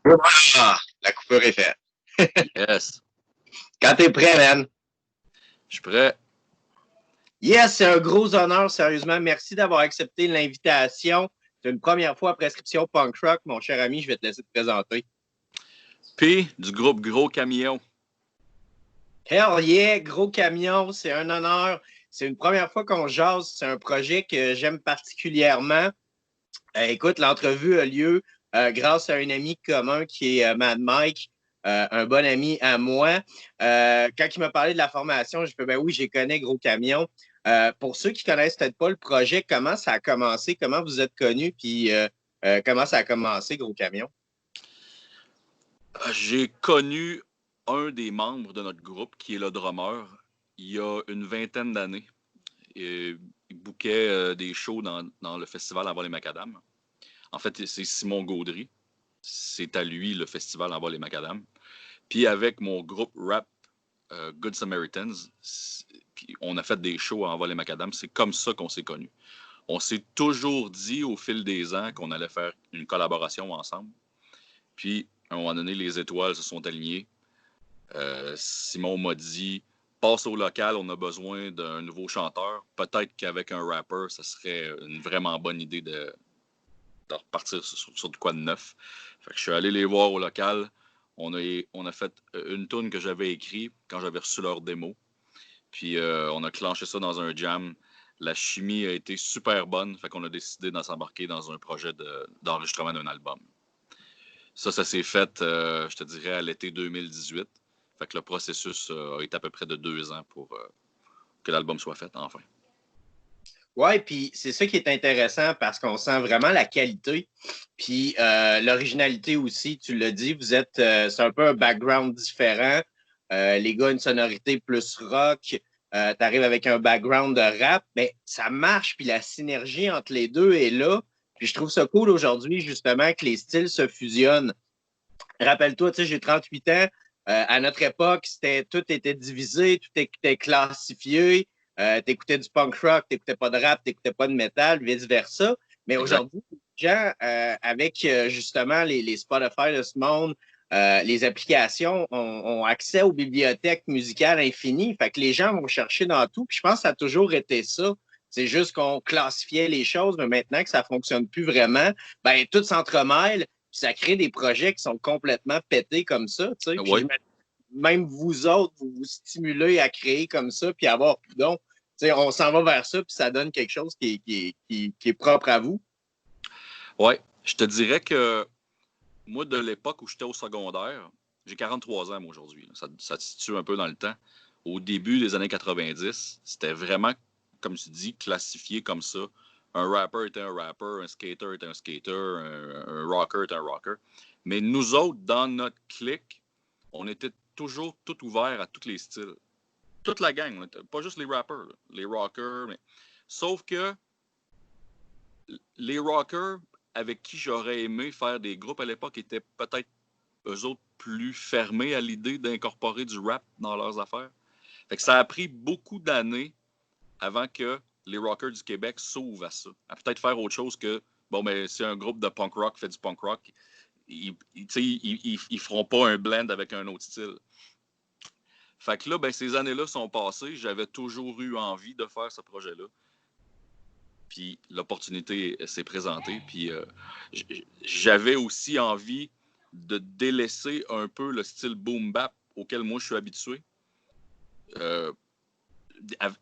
Ah, la coupure est faite. Yes. Quand t'es prêt, man. Je suis prêt. Yes, c'est un gros honneur, sérieusement. Merci d'avoir accepté l'invitation. C'est une première fois à Prescription Punk Rock, mon cher ami. Je vais te laisser te présenter. P du groupe Gros Camion. Hell yeah, Gros Camion, c'est un honneur. C'est une première fois qu'on jase. C'est un projet que j'aime particulièrement. Écoute, l'entrevue a lieu grâce à un ami commun qui est Mad Mike, un bon ami à moi. Quand il m'a parlé de la formation, j'ai fait, ben oui, j'ai connais Gros Camion. Pour ceux qui connaissent peut-être pas le projet, comment ça a commencé, comment vous êtes connus, puis comment ça a commencé, Gros Camion? J'ai connu un des membres de notre groupe, qui est le drummer, il y a une vingtaine d'années. Il bookait des shows dans le festival Envol les Macadam. En fait, c'est Simon Gaudry. C'est à lui le festival Envol les Macadam. Puis avec mon groupe rap Good Samaritans, puis on a fait des shows à Envol les Macadam. C'est comme ça qu'on s'est connus. On s'est toujours dit au fil des ans qu'on allait faire une collaboration ensemble. Puis, à un moment donné, les étoiles se sont alignées. Simon m'a dit, passe au local, on a besoin d'un nouveau chanteur. Peut-être qu'avec un rapper, ça serait une vraiment bonne idée de repartir sur du quoi de neuf. Fait que je suis allé les voir au local. On a fait une tune que j'avais écrite quand j'avais reçu leur démo. Puis on a clenché ça dans un jam. La chimie a été super bonne. Fait qu'on a décidé de s'embarquer dans un projet d'enregistrement d'un album. Ça s'est fait, je te dirais, à l'été 2018. Fait que le processus a été à peu près de 2 ans pour que l'album soit fait, enfin. Ouais, puis c'est ça qui est intéressant parce qu'on sent vraiment la qualité, puis l'originalité aussi. Tu l'as dit, vous êtes, c'est un peu un background différent. Les gars, une sonorité plus rock. Tu arrives avec un background de rap, mais ça marche, puis la synergie entre les deux est là. Puis je trouve ça cool aujourd'hui, justement, que les styles se fusionnent. Rappelle-toi, tu sais, j'ai 38 ans. À notre époque, tout était divisé, tout était classifié. T'écoutais du punk rock, t'écoutais pas de rap, t'écoutais pas de métal, vice-versa. Mais Exact. aujourd'hui, les gens, avec justement les Spotify de ce monde, les applications ont accès aux bibliothèques musicales infinies. Fait que les gens vont chercher dans tout. Puis je pense que ça a toujours été ça. C'est juste qu'on classifiait les choses, mais maintenant que ça fonctionne plus vraiment, ben tout s'entremêle. Puis ça crée des projets qui sont complètement pétés comme ça. Tu sais. Puis Oui. même vous autres, vous vous stimulez à créer comme ça, puis avoir donc, tu sais, on s'en va vers ça, puis ça donne quelque chose qui est propre à vous. Oui. Je te dirais que moi, de l'époque où j'étais au secondaire, j'ai 43 ans moi, aujourd'hui. Ça se situe un peu dans le temps. Au début des années 90, c'était vraiment, comme tu dis, classifié comme ça. Un rapper était un rapper, un skater était un skater, un rocker était un rocker. Mais nous autres, dans notre clique, on était toujours tout ouvert à tous les styles. Toute la gang, pas juste les rappers, là, les rockers. Mais... Sauf que les rockers avec qui j'aurais aimé faire des groupes à l'époque étaient peut-être eux autres plus fermés à l'idée d'incorporer du rap dans leurs affaires. Fait que ça a pris beaucoup d'années avant que les rockers du Québec s'ouvrent à ça. À peut-être faire autre chose que, bon, mais si un groupe de punk rock fait du punk rock, ils feront pas un blend avec un autre style. Fait que là, ben, ces années-là sont passées. J'avais toujours eu envie de faire ce projet-là. Puis l'opportunité s'est présentée. Puis j'avais aussi envie de délaisser un peu le style boom bap auquel moi je suis habitué.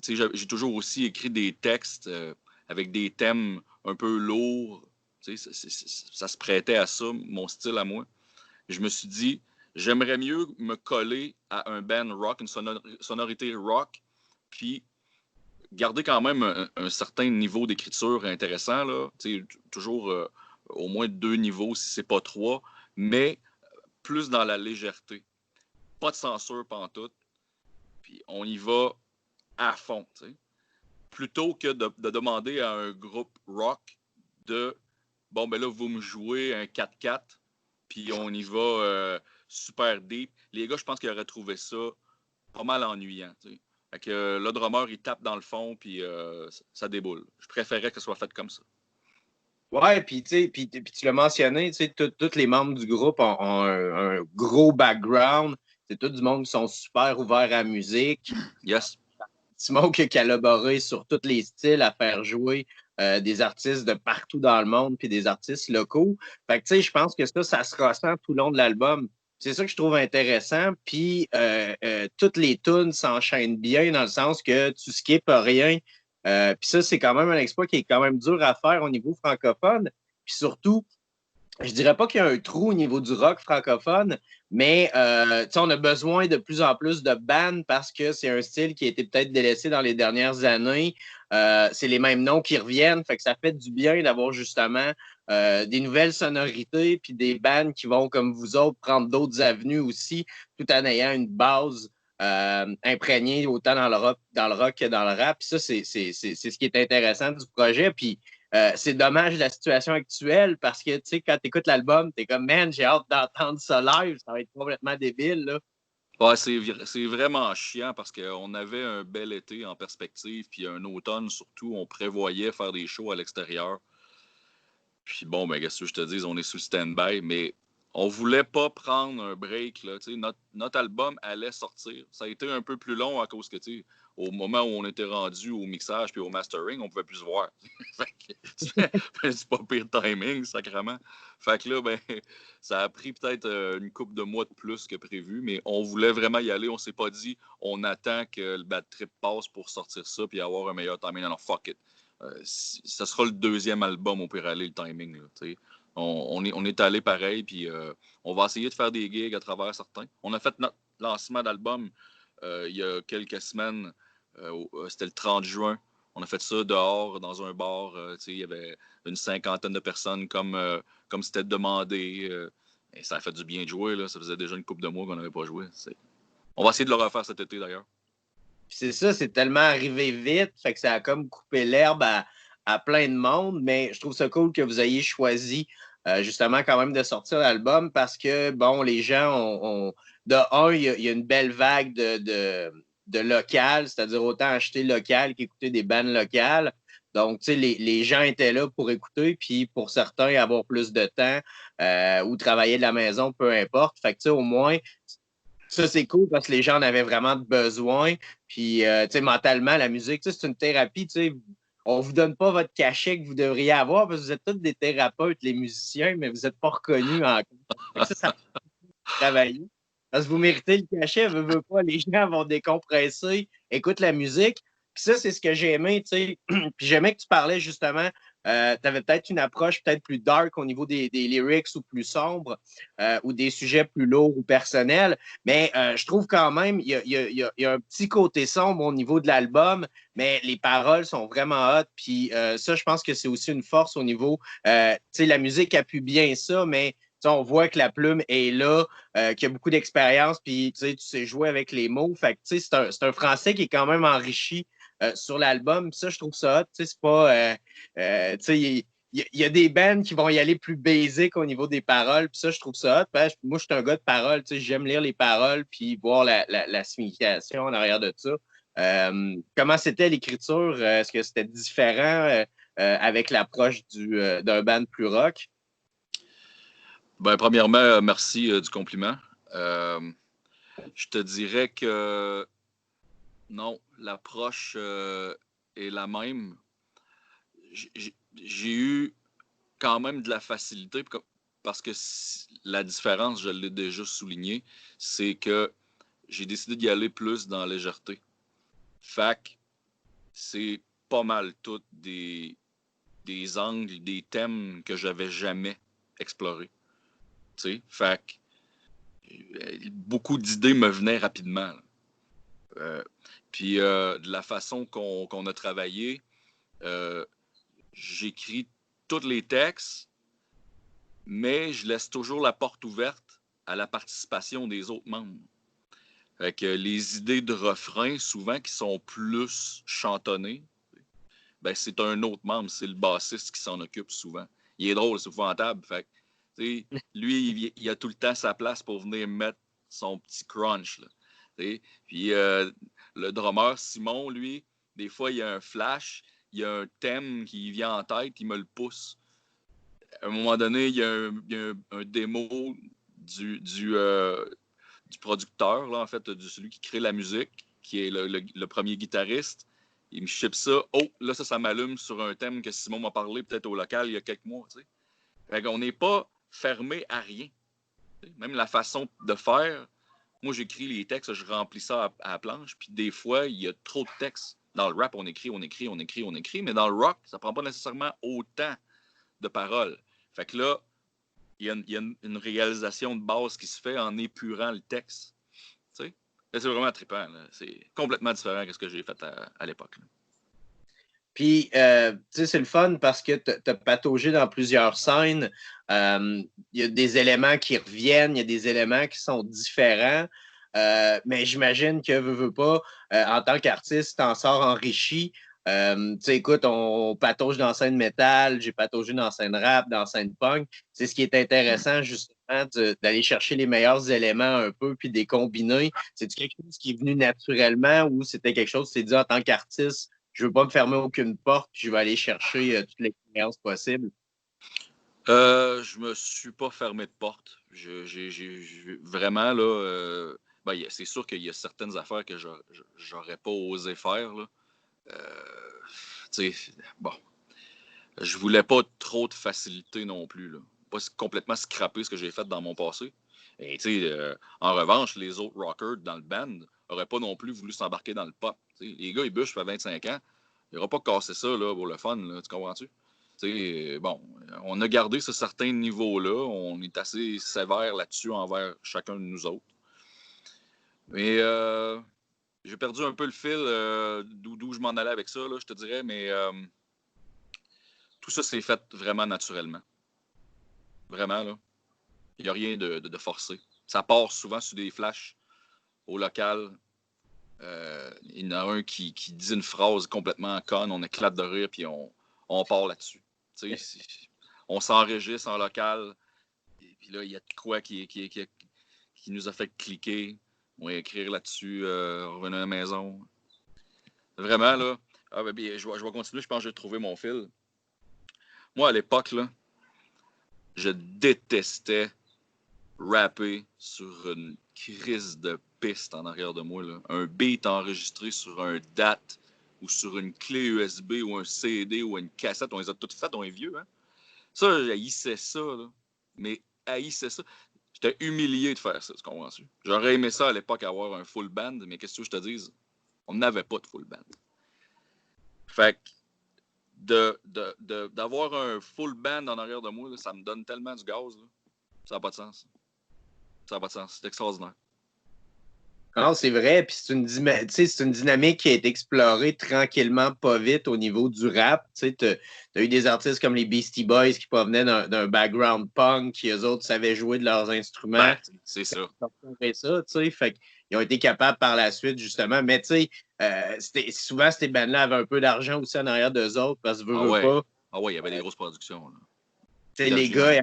J'ai toujours aussi écrit des textes avec des thèmes un peu lourds. Ça se prêtait à ça, mon style à moi. Je me suis dit, j'aimerais mieux me coller à un band rock, une sonorité rock, puis garder quand même un certain niveau d'écriture intéressant. Là. Toujours au moins 2 niveaux, si c'est pas 3, mais plus dans la légèreté. Pas de censure pantoute. Puis on y va à fond. T'sais. Plutôt que de demander à un groupe rock de bon, ben là, vous me jouez un 4-4, puis on y va super deep. Les gars, je pense qu'ils auraient trouvé ça pas mal ennuyant. T'sais. Fait que le drummer, il tape dans le fond, puis ça déboule. Je préférais que ce soit fait comme ça. Ouais, puis tu l'as mentionné, tu sais, tous les membres du groupe ont un gros background. C'est tout du monde qui sont super ouverts à la musique. Yes. Simon qui a collaboré sur tous les styles à faire jouer des artistes de partout dans le monde puis des artistes locaux. Fait que tu sais, je pense que ça se ressent tout le long de l'album. C'est ça que je trouve intéressant. Puis toutes les tunes s'enchaînent bien dans le sens que tu skippes rien. Puis ça, c'est quand même un exploit qui est quand même dur à faire au niveau francophone. Puis surtout, je dirais pas qu'il y a un trou au niveau du rock francophone, mais on a besoin de plus en plus de bands parce que c'est un style qui a été peut-être délaissé dans les dernières années. C'est les mêmes noms qui reviennent, fait que ça fait du bien d'avoir justement des nouvelles sonorités puis des bands qui vont, comme vous autres, prendre d'autres avenues aussi, tout en ayant une base imprégnée autant dans le rock que dans le rap. Puis ça, c'est ce qui est intéressant du projet. Puis c'est dommage la situation actuelle parce que, tu sais, quand tu écoutes l'album, tu es comme, man, j'ai hâte d'entendre ça live, ça va être complètement débile, là. Ouais, c'est vraiment chiant parce qu'on avait un bel été en perspective, puis un automne surtout, on prévoyait faire des shows à l'extérieur. Puis bon, ben, qu'est-ce que je te dis, on est sous stand-by, mais on voulait pas prendre un break. Là, notre album allait sortir. Ça a été un peu plus long à cause que, au moment où on était rendu au mixage puis au mastering, on pouvait plus se voir. C'est pas pire timing, sacrément. Fait que là, ben, ça a pris peut-être une couple de mois de plus que prévu, mais on voulait vraiment y aller. On s'est pas dit, on attend que le bad trip passe pour sortir ça puis avoir un meilleur timing. Non, fuck it. Ça sera le deuxième album, on peut aller le timing. Là, on est allé pareil, puis on va essayer de faire des gigs à travers certains. On a fait notre lancement d'album il y a quelques semaines. C'était le 30 juin. On a fait ça dehors, dans un bar. Il y avait une cinquantaine de personnes comme c'était demandé. Et ça a fait du bien de jouer. Là. Ça faisait déjà une couple de mois qu'on n'avait pas joué. On va essayer de le refaire cet été, d'ailleurs. Puis c'est ça, c'est tellement arrivé vite, fait que ça a comme coupé l'herbe à plein de monde, mais je trouve ça cool que vous ayez choisi justement quand même de sortir l'album parce que, bon, les gens de un, il y a une belle vague de local, c'est-à-dire autant acheter local qu'écouter des bandes locales. Donc, tu sais, les gens étaient là pour écouter, puis pour certains, avoir plus de temps ou travailler de la maison, peu importe. Fait que, tu sais, au moins, ça, c'est cool parce que les gens en avaient vraiment besoin. Puis, tu sais, mentalement, la musique, c'est une thérapie. Tu sais, on ne vous donne pas votre cachet que vous devriez avoir parce que vous êtes tous des thérapeutes, les musiciens, mais vous n'êtes pas reconnus encore. Fait que ça fait travailler. Parce que vous méritez le cachet, veut pas, les gens vont décompresser, écoutent la musique. Puis ça, c'est ce que j'ai aimé, tu sais. Puis j'aimais que tu parlais justement, tu avais peut-être une approche peut-être plus dark au niveau des lyrics ou plus sombre ou des sujets plus lourds ou personnels. Mais je trouve quand même, il y a un petit côté sombre au niveau de l'album, mais les paroles sont vraiment hot. Puis ça, je pense que c'est aussi une force au niveau, tu sais, la musique appuie bien ça, mais on voit que la plume est là, qu'il y a beaucoup d'expérience, puis tu sais jouer avec les mots. Fait que c'est un français qui est quand même enrichi sur l'album. Ça, je trouve ça hot. C'est pas. Il y a des bands qui vont y aller plus basic au niveau des paroles, puis ça, je trouve ça hot. Moi, je suis un gars de paroles, j'aime lire les paroles, puis voir la signification en arrière de ça. Comment c'était l'écriture? Est-ce que c'était différent avec l'approche d'un band plus rock? Ben, premièrement, merci du compliment. Je te dirais que non, l'approche est la même. J'ai eu quand même de la facilité parce que la différence, je l'ai déjà souligné, c'est que j'ai décidé d'y aller plus dans la légèreté. Fac, c'est pas mal tout des angles, des thèmes que j'avais jamais explorés. Fac, beaucoup d'idées me venaient rapidement. Puis de la façon qu'on a travaillé, j'écris tous les textes, mais je laisse toujours la porte ouverte à la participation des autres membres. Fait que les idées de refrain, souvent, qui sont plus chantonnées, ben, c'est un autre membre, c'est le bassiste qui s'en occupe souvent. Il est drôle, c'est épouvantable. Fait que, lui, il a tout le temps sa place pour venir mettre son petit crunch. Là, puis le drummer, Simon, lui, des fois, il y a un flash, il y a un thème qui vient en tête, il me le pousse. à un moment donné, il y a un démo du producteur, là, en fait, de celui qui crée la musique, qui est le premier guitariste. Il me ship ça. Oh, là, ça m'allume sur un thème que Simon m'a parlé peut-être au local il y a quelques mois. Tu sais. Fait qu'on n'est pas fermé à rien. Même la façon de faire, moi, j'écris les textes, je remplis ça à la planche, puis des fois, il y a trop de textes. Dans le rap, on écrit, mais dans le rock, ça prend pas nécessairement autant de paroles. Fait que là, il y a une réalisation de base qui se fait en épurant le texte. Tu sais? C'est vraiment trippant. Là. C'est complètement différent de ce que j'ai fait à l'époque. Là. Puis, tu sais, c'est le fun parce que tu as pataugé dans plusieurs scènes. Il y a des éléments qui reviennent, il y a des éléments qui sont différents. Mais j'imagine que, veux pas, en tant qu'artiste, t'en sors enrichi. Tu sais, écoute, on patauge dans la scène métal, j'ai pataugé dans la scène rap, dans la scène punk. C'est ce qui est intéressant, justement, d'aller chercher les meilleurs éléments un peu, puis des combiner. C'est-tu quelque chose qui est venu naturellement ou c'était quelque chose qui s'est dit en tant qu'artiste? Je veux pas me fermer aucune porte, puis je vais aller chercher toutes les expériences possibles. Je me suis pas fermé de porte. Vraiment, là, c'est sûr qu'il y a certaines affaires que j'aurais pas osé faire. Là. Bon, je voulais pas trop de facilité non plus. Là. Pas complètement scraper ce que j'ai fait dans mon passé. Et en revanche, les autres rockers dans le band n'auraient pas non plus voulu s'embarquer dans le pop. T'sais, les gars, ils bûchent, ça fait 25 ans. Ils n'auraient pas cassé ça là, pour le fun, là, tu comprends-tu? Bon, on a gardé ce certain niveau-là. On est assez sévère là-dessus envers chacun de nous autres. Mais j'ai perdu un peu le fil d'où je m'en allais avec ça, là, je te dirais, mais tout ça s'est fait vraiment naturellement. Vraiment, là. Il n'y a rien de forcé. Ça part souvent sur des flashs au local. Il y en a un qui dit une phrase complètement conne, on éclate de rire, puis on part là-dessus. On s'enregistre en local, et puis là, il y a de quoi qui nous a fait cliquer. On va écrire là-dessus, revenir à la maison. Vraiment, là, je vais continuer, je pense que j'ai trouvé mon fil. Moi, à l'époque, là, je détestais rapper sur une crise de piste en arrière de moi. Là. Un beat enregistré sur un DAT ou sur une clé USB ou un CD ou une cassette. On les a toutes faites, on est vieux. Hein? Ça, j'haïssais ça. Là. Mais haïssais ça. J'étais humilié de faire ça, tu comprends-tu? J'aurais aimé ça à l'époque avoir un full band, mais qu'est-ce que je te dise? On n'avait pas de full band. Fait que d'avoir un full band en arrière de moi, là, ça me donne tellement du gaz. Là. Ça n'a pas de sens. Ça n'a pas de sens. C'est extraordinaire. Non, c'est vrai. Puis c'est une dynamique qui a été explorée tranquillement, pas vite au niveau du rap. Tu as eu des artistes comme les Beastie Boys qui provenaient d'un background punk, qui eux autres savaient jouer de leurs instruments. Ben, c'est ça. Fait qu'ils ont été capables par la suite, justement. Mais tu sais, souvent, ces bands-là avaient un peu d'argent aussi en arrière d'eux autres parce que pas. Ah ouais, il y avait des grosses productions. Les gars,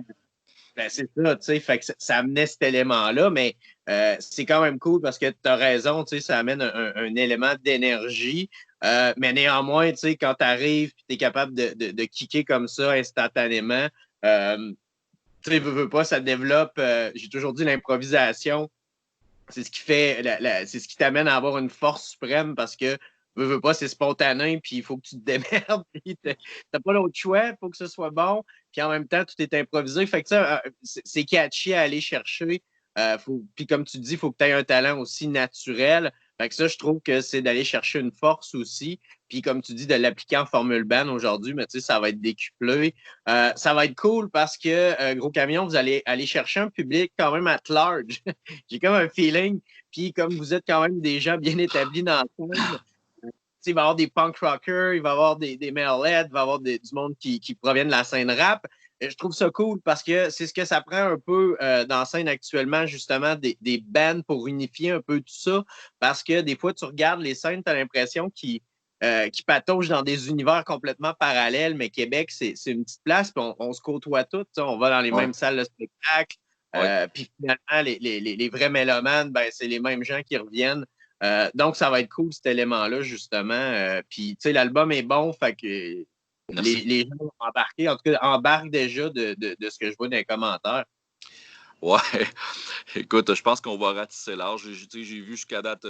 ben, c'est ça, tu sais, fait que ça amenait cet élément-là, mais c'est quand même cool parce que tu as raison, tu sais, ça amène un élément d'énergie. Mais néanmoins, tu sais, quand tu arrives et tu es capable de kicker comme ça instantanément, tu sais, veux pas, ça développe, j'ai toujours dit l'improvisation, c'est ce qui fait, c'est ce qui t'amène à avoir une force suprême parce que veux pas, c'est spontané, puis il faut que tu te démerdes, puis t'as pas l'autre choix, il faut que ce soit bon, puis en même temps, tout est improvisé. Fait que ça, c'est catchy à aller chercher. Puis comme tu dis, il faut que tu aies un talent aussi naturel. Fait que ça, je trouve que c'est d'aller chercher une force aussi. Puis comme tu dis, de l'appliquer en Formule Band aujourd'hui, mais tu sais, ça va être décuplé. Ça va être cool parce que, Gros Camion, vous allez aller chercher un public quand même at large. J'ai comme un feeling. Puis comme vous êtes quand même des gens bien établis dans le scène, il va y avoir des punk rockers, il va y avoir des metalheads, il va y avoir du monde qui provient de la scène rap. Et je trouve ça cool parce que c'est ce que ça prend un peu dans la scène actuellement, justement, des bands pour unifier un peu tout ça. Parce que des fois, tu regardes les scènes, tu as l'impression qu'ils pataugent dans des univers complètement parallèles, mais Québec, c'est une petite place, puis on se côtoie tous, on va dans les mêmes salles de spectacle. Puis finalement, les vrais mélomanes, ben, c'est les mêmes gens qui reviennent. Donc, ça va être cool, cet élément-là, justement. Puis, tu sais, l'album est bon, fait que Merci. Les gens vont embarquer, en tout cas, embarquent déjà de ce que je vois dans les commentaires. Ouais. Écoute, je pense qu'on va ratisser large. J'ai vu jusqu'à date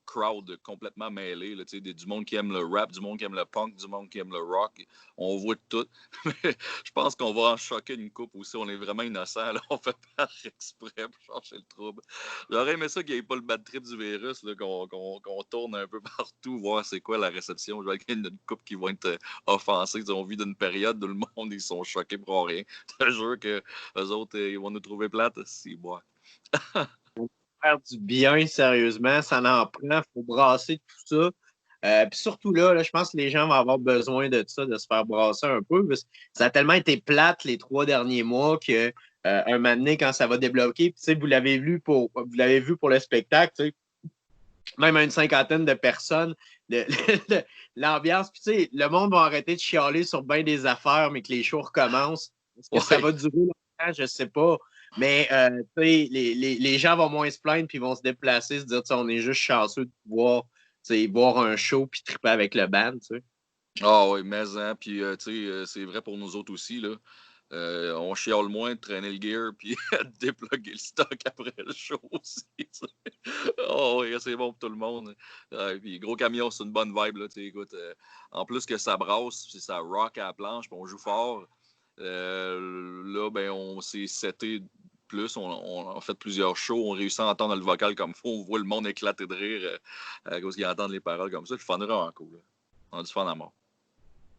crowd complètement mêlé. Là, du monde qui aime le rap, du monde qui aime le punk, du monde qui aime le rock. On voit tout. Mais je pense qu'on va en choquer une coupe aussi. On est vraiment innocents. Là. On fait pas exprès pour changer le trouble. J'aurais aimé ça qu'il n'y ait pas le bad trip du virus, qu'on tourne un peu partout, voir c'est quoi la réception. Je vois qu'il y a une coupe qui vont être offensés. On vit d'une période où le monde, ils sont choqués pour rien. Je te jure que eux autres, ils vont nous trouver plates. Si, bois. Faire du bien, sérieusement, ça en prend. Il faut brasser tout ça. Puis surtout là, je pense que les gens vont avoir besoin de ça, de se faire brasser un peu. Parce que ça a tellement été plate les 3 derniers mois que un moment donné, quand ça va débloquer, puis, vous l'avez vu pour le spectacle, même à une cinquantaine de personnes, l'ambiance, puis le monde va arrêter de chialer sur bien des affaires, mais que les shows recommencent. Est-ce que ça va durer longtemps? Je ne sais pas. Mais les gens vont moins se plaindre puis vont se déplacer, se dire on est juste chanceux de pouvoir voir un show puis triper avec le band. T'sais. Ah oui, mais hein, puis c'est vrai pour nous autres aussi, là. On chiale moins de traîner le gear puis de déploguer le stock après le show aussi. Oh oui, c'est bon pour tout le monde. Puis gros camion, c'est une bonne vibe. Là, écoute, en plus que ça brasse, ça rock à la planche, puis on joue fort. Là, ben, on s'est seté plus, on a fait plusieurs shows, on réussit à entendre le vocal comme il faut, on voit le monde éclater de rire à cause qu'ils entendent les paroles comme ça. Le fun est vraiment cool. Là. On a du fun à mort.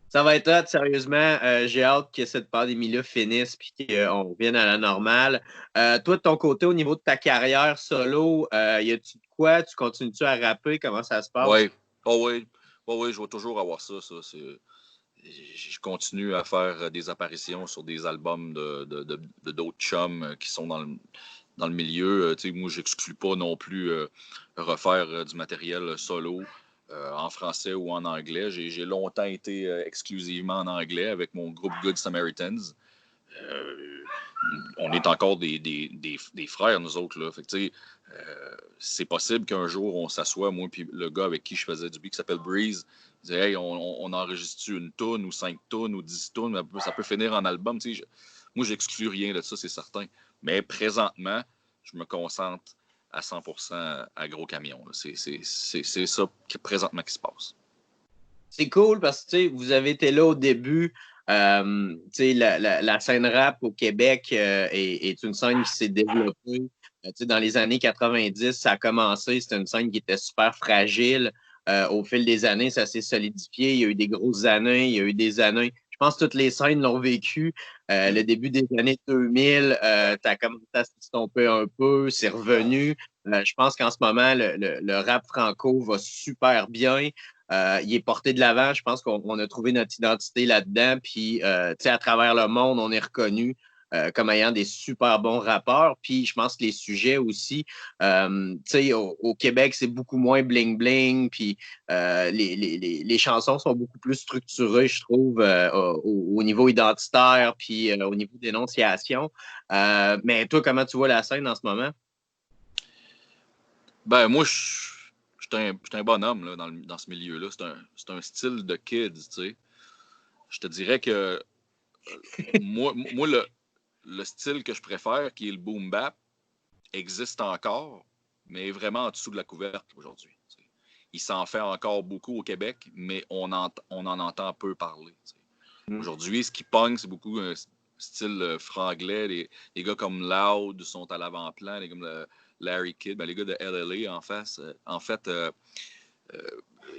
Ça va être hot, sérieusement. J'ai hâte que cette pandémie-là finisse et qu'on revienne à la normale. Toi, de ton côté, au niveau de ta carrière solo, y a-tu de quoi? Tu continues-tu à rapper? Comment ça se passe? Oui. Oh oui. Oh oui, je vais toujours avoir ça. Je continue à faire des apparitions sur des albums de d'autres chums qui sont dans le milieu. Moi, j'exclus pas non plus refaire du matériel solo en français ou en anglais. J'ai longtemps été exclusivement en anglais avec mon groupe Good Samaritans. On est encore des frères, nous autres. Là. Fait que, c'est possible qu'un jour, on s'assoie, moi puis le gars avec qui je faisais du beat, qui s'appelle Breeze, disait hey, on enregistre une toune ou 5 tonnes ou 10 tonnes, ça peut finir en album. Moi, j'exclus rien de ça, c'est certain. Mais présentement, je me concentre à 100% à Gros Camion. C'est ça présentement qui se passe. C'est cool parce que vous avez été là au début. La scène rap au Québec est une scène qui s'est développée. Dans les années 90, ça a commencé. C'était une scène qui était super fragile. Au fil des années, ça s'est solidifié. Il y a eu des grosses années, il y a eu des années. Je pense que toutes les scènes l'ont vécu. Le début des années 2000, tu as commencé à s'estomper un peu, c'est revenu. Je pense qu'en ce moment, le rap franco va super bien. Il est porté de l'avant. Je pense qu'on a trouvé notre identité là-dedans. Puis, à travers le monde, on est reconnu comme ayant des super bons rappeurs. Puis, je pense que les sujets aussi, au Québec, c'est beaucoup moins bling-bling. Puis, les chansons sont beaucoup plus structurées, je trouve, au niveau identitaire, puis au niveau d'énonciation. Mais toi, comment tu vois la scène en ce moment? Ben, moi, je suis un bonhomme là, dans ce milieu-là. C'est un style de kids, tu sais. Je te dirais que moi le style que je préfère, qui est le boom bap, existe encore, mais vraiment en dessous de la couverte aujourd'hui. T'sais. Il s'en fait encore beaucoup au Québec, mais on en entend peu parler. Aujourd'hui, ce qui pogne, c'est beaucoup un style franglais. Les gars comme Loud sont à l'avant-plan, les gars comme Larry Kidd, ben les gars de LLA en fait,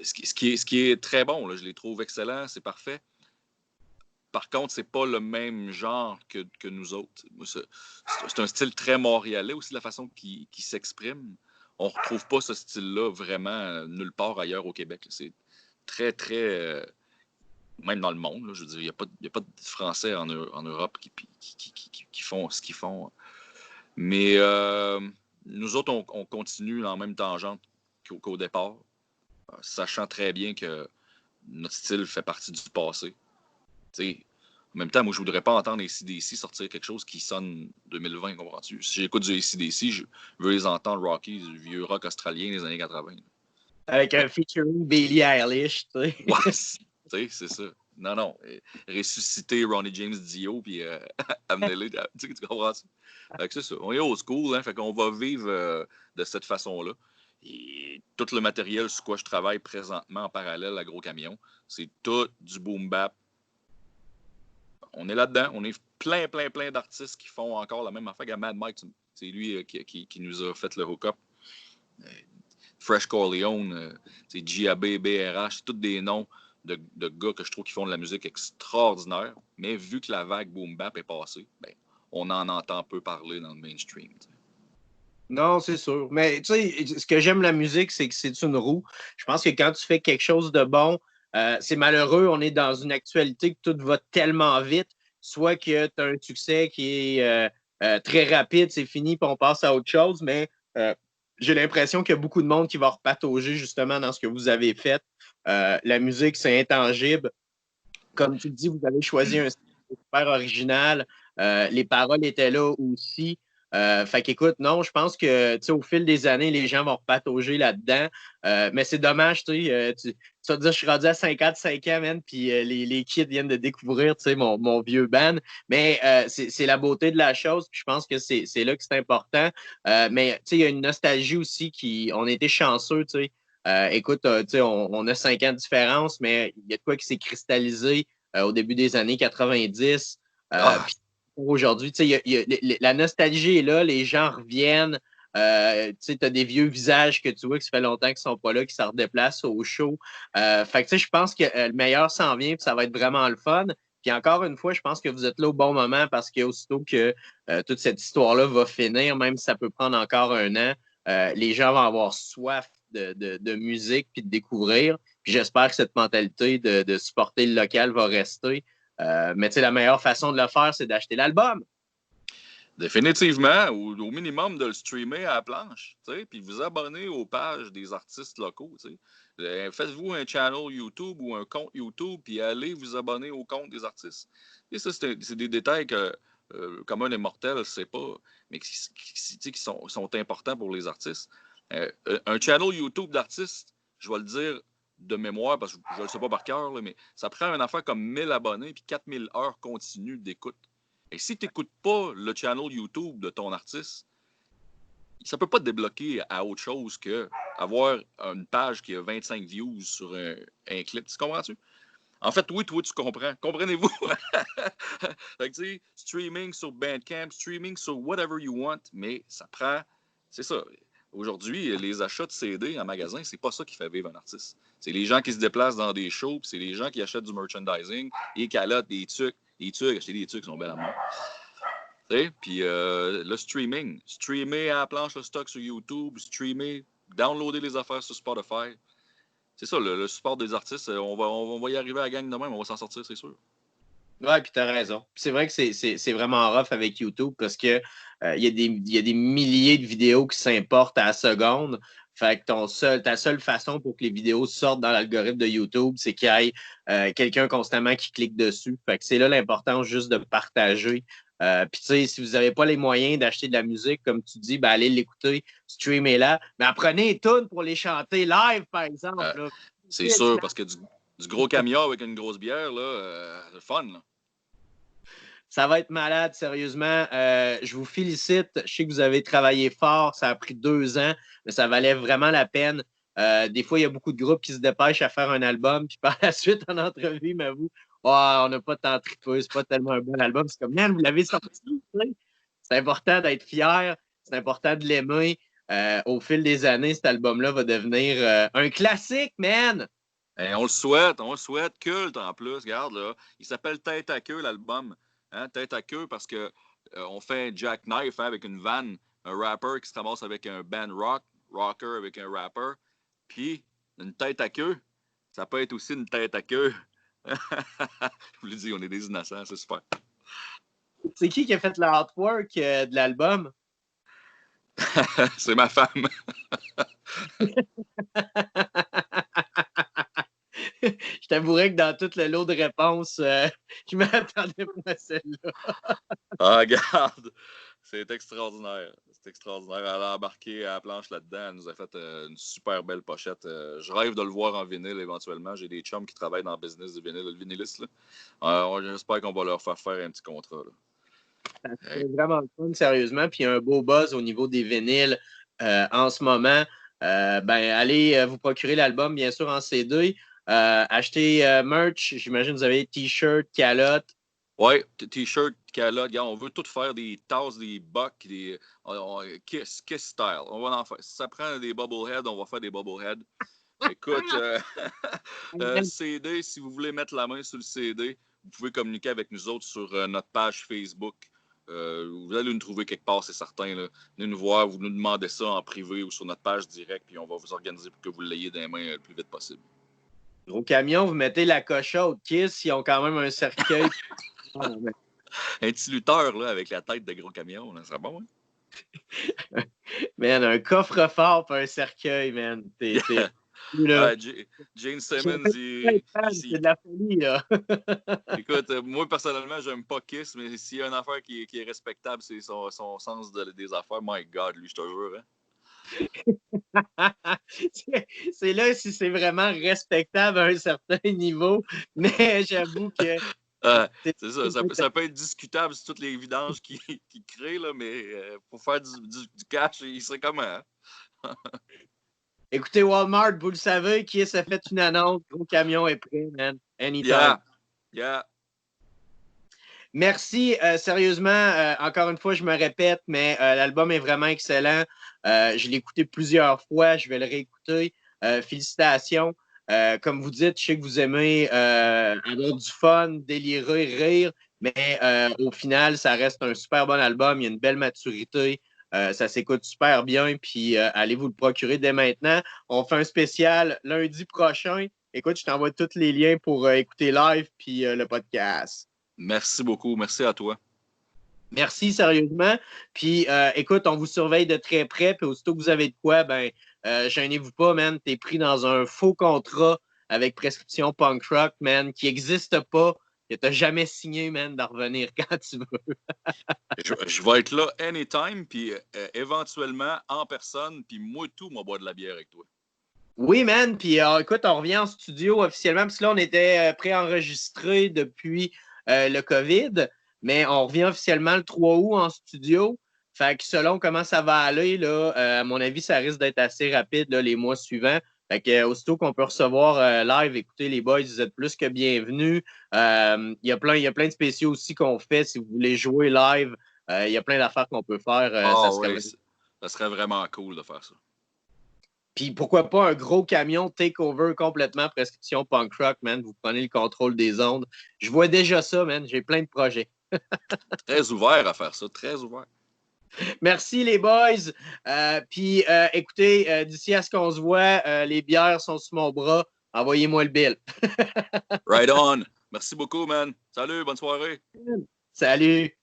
ce qui est très bon, là, je les trouve excellents, c'est parfait. Par contre, c'est pas le même genre que nous autres. C'est un style très montréalais aussi, la façon qu'il s'exprime. On retrouve pas ce style-là vraiment nulle part ailleurs au Québec. C'est très, très... même dans le monde, là, je veux dire, il n'y a pas de Français en Europe qui font ce qu'ils font. Mais nous autres, on continue dans la même tangente qu'au départ, sachant très bien que notre style fait partie du passé. T'sais, en même temps, moi, je voudrais pas entendre AC/DC sortir quelque chose qui sonne 2020, comprends-tu? Si j'écoute du AC/DC, je veux les entendre Rocky, du vieux rock australien des années 80. Avec un featuring Billie Eilish, tu sais. Ouais, c'est ça. Non, non. Ressusciter Ronnie James Dio, puis amener-les. Tu comprends ça? Fait que c'est ça. On est old school, hein? Fait qu'on va vivre de cette façon-là. Et tout le matériel sur quoi je travaille présentement en parallèle à Gros Camion, c'est tout du boom bap. On est là-dedans. On est plein d'artistes qui font encore la même affaire. Mad Mike, c'est lui qui nous a fait le hook-up. Fresh Corleone, c'est G.A.B., BRH, c'est tous des noms de gars que je trouve qui font de la musique extraordinaire. Mais vu que la vague boom bap est passée, ben, on en entend peu parler dans le mainstream. T'sais. Non, c'est sûr. Mais tu sais, ce que j'aime la musique, c'est que c'est une roue. Je pense que quand tu fais quelque chose de bon, c'est malheureux. On est dans une actualité que tout va tellement vite. Soit que tu as un succès qui est très rapide, c'est fini, puis on passe à autre chose. Mais j'ai l'impression qu'il y a beaucoup de monde qui va repatauger justement dans ce que vous avez fait. La musique, c'est intangible. Comme tu le dis, vous avez choisi un style super original. Les paroles étaient là aussi. Fait qu'écoute, non, je pense que au fil des années, les gens vont repatauger là-dedans. Mais c'est dommage, tu vas te dire, je suis rendu à 55 ans, man, puis les kids viennent de découvrir mon vieux band. Mais c'est la beauté de la chose, puis je pense que c'est là que c'est important. Mais il y a une nostalgie aussi on a été chanceux, tu sais. Écoute, on a 5 ans de différence, mais il y a de quoi qui s'est cristallisé au début des années 90. Puis aujourd'hui, la nostalgie est là, les gens reviennent. Tu as des vieux visages que tu vois qui ça fait longtemps qu'ils ne sont pas là, qui se redéplacent au show. Fait que je pense que le meilleur s'en vient, puis ça va être vraiment le fun. Puis encore une fois, je pense que vous êtes là au bon moment parce qu'aussitôt que toute cette histoire-là va finir, même si ça peut prendre encore un an, les gens vont avoir soif de musique puis de découvrir. Puis j'espère que cette mentalité de supporter le local va rester. Mais la meilleure façon de le faire, c'est d'acheter l'album. Définitivement, au minimum de le streamer à la planche, puis vous abonner aux pages des artistes locaux. Faites-vous un channel YouTube ou un compte YouTube, puis allez vous abonner au compte des artistes. Et ça, c'est des détails que, comme un immortel, ne sait pas, mais qui sont importants pour les artistes. Un channel YouTube d'artistes, je vais le dire de mémoire, parce que je ne le sais pas par cœur, mais ça prend une affaire comme 1000 abonnés puis 4000 heures continues d'écoute. Et si tu n'écoutes pas le channel YouTube de ton artiste, ça ne peut pas te débloquer à autre chose qu'avoir une page qui a 25 views sur un clip. Tu comprends-tu? En fait, oui, toi, tu comprends. Comprenez-vous? Fait que, streaming sur Bandcamp, streaming sur whatever you want, mais ça prend... C'est ça. Aujourd'hui, les achats de CD en magasin, c'est pas ça qui fait vivre un artiste. C'est les gens qui se déplacent dans des shows, puis c'est les gens qui achètent du merchandising, des calottes, des trucs. Les trucs, acheter des trucs qui sont belles à moi. Puis le streamer à la planche le stock sur YouTube, streamer, downloader les affaires sur Spotify. C'est ça, le support des artistes, on va y arriver à la gang de même, on va s'en sortir, c'est sûr. Ouais, puis t'as raison. C'est vrai que c'est vraiment rough avec YouTube parce que il y a des milliers de vidéos qui s'importent à la seconde. Fait que ta seule façon pour que les vidéos sortent dans l'algorithme de YouTube, c'est qu'il y ait quelqu'un constamment qui clique dessus. Fait que c'est là l'importance juste de partager. Puis tu sais, si vous n'avez pas les moyens d'acheter de la musique, comme tu dis, ben allez l'écouter, streamez-la. Mais apprenez les tunes pour les chanter live, par exemple. Là. C'est sûr, parce que du gros camion avec une grosse bière, c'est le fun. Là. Ça va être malade, sérieusement. Je vous félicite. Je sais que vous avez travaillé fort. Ça a pris 2 ans, mais ça valait vraiment la peine. Des fois, il y a beaucoup de groupes qui se dépêchent à faire un album, puis par la suite, en entrevue, ils m'avouent on n'a pas tant trippé, c'est pas tellement un bon album. C'est comme, man, vous l'avez sorti. C'est important d'être fier, c'est important de l'aimer. Au fil des années, cet album-là va devenir un classique, man! Et on le souhaite. Culte en plus, regarde là. Il s'appelle Tête à queue, l'album. Hein, tête à queue parce que on fait un jackknife avec une vanne, un rapper qui se ramasse avec un band rocker avec un rapper, puis une tête à queue, ça peut être aussi une tête à queue. Je vous l'ai dit, on est des innocents, c'est super. C'est qui a fait l'artwork de l'album? C'est ma femme. Je t'avouerais que dans tout le lot de réponses, je ne m'attendais pas à celle-là. Ah, regarde, c'est extraordinaire. C'est extraordinaire. Elle a embarqué à la planche là-dedans. Elle nous a fait une super belle pochette. Je rêve de le voir en vinyle éventuellement. J'ai des chums qui travaillent dans le business de vinyle, le vinyliste. J'espère qu'on va leur faire un petit contrat. C'est vraiment le fun, sérieusement. Puis il y a un beau buzz au niveau des vinyles en ce moment. Allez vous procurer l'album, bien sûr, en CD. Achetez merch. J'imagine que vous avez des t-shirts, calottes. Ouais, t-shirt, calotte. Regarde, on veut tout faire, des tasses, des bucks, kiss style. On va en faire. Si ça prend des bubbleheads, on va faire des bubbleheads. Écoute, CD, si vous voulez mettre la main sur le CD, vous pouvez communiquer avec nous autres sur notre page Facebook. Vous allez nous trouver quelque part, c'est certain. Là. Venez nous voir, vous nous demandez ça en privé ou sur notre page directe, puis on va vous organiser pour que vous l'ayez dans les mains le plus vite possible. Gros camion, vous mettez la cochotte Kiss, ils ont quand même un cercueil. Un petit lutteur là, avec la tête de gros camion, ça serait bon, hein? Man, un coffre-fort pour un cercueil, man. Gene Simmons, c'est de la folie, là. Écoute, moi, personnellement, j'aime pas Kiss, mais s'il y a une affaire qui est respectable, c'est son sens des affaires. My God, lui, je te jure. Hein? C'est là si c'est vraiment respectable à un certain niveau, mais j'avoue que... c'est ça, ça peut être discutable sur toutes les vidanges qu'il crée, là, mais pour faire du cash, il serait comment? Hein? Écoutez, Walmart, vous le savez, qui a fait une annonce, gros camion est prêt, man. Anytime. Yeah. Merci, sérieusement, encore une fois, je me répète, mais l'album est vraiment excellent. Je l'ai écouté plusieurs fois, je vais le réécouter. Félicitations. Comme vous dites, je sais que vous aimez avoir du fun, délirer, rire, mais au final, ça reste un super bon album. Il y a une belle maturité. Ça s'écoute super bien, puis allez vous le procurer dès maintenant. On fait un spécial lundi prochain. Écoute, je t'envoie tous les liens pour écouter live puis le podcast. Merci beaucoup. Merci à toi. Merci, sérieusement. Puis, écoute, on vous surveille de très près. Puis, aussitôt que vous avez de quoi, gênez-vous pas, man. T'es pris dans un faux contrat avec Prescription Punk Rock, man, qui n'existe pas, que t'as jamais signé, man, d'en revenir quand tu veux. je vais être là anytime, puis éventuellement en personne, puis moi tout, moi boire de la bière avec toi. Oui, man. Puis, écoute, on revient en studio officiellement, parce que là, on était préenregistré depuis le COVID. Mais on revient officiellement le 3 août en studio. Fait que selon comment ça va aller, là, à mon avis, ça risque d'être assez rapide là, les mois suivants. Fait que aussitôt qu'on peut recevoir live, écoutez, les boys, vous êtes plus que bienvenus. Il y a plein de spéciaux aussi qu'on fait si vous voulez jouer live. Il y a plein d'affaires qu'on peut faire. Ça serait vraiment cool de faire ça. Puis pourquoi pas un gros camion takeover complètement Prescription Punk Rock, man. Vous prenez le contrôle des ondes. Je vois déjà ça, man. J'ai plein de projets. Très ouvert à faire ça, très ouvert. Merci les boys. Puis écoutez, d'ici à ce qu'on se voit, les bières sont sous mon bras. Envoyez-moi le bill. Right on. Merci beaucoup, man. Salut, bonne soirée. Salut.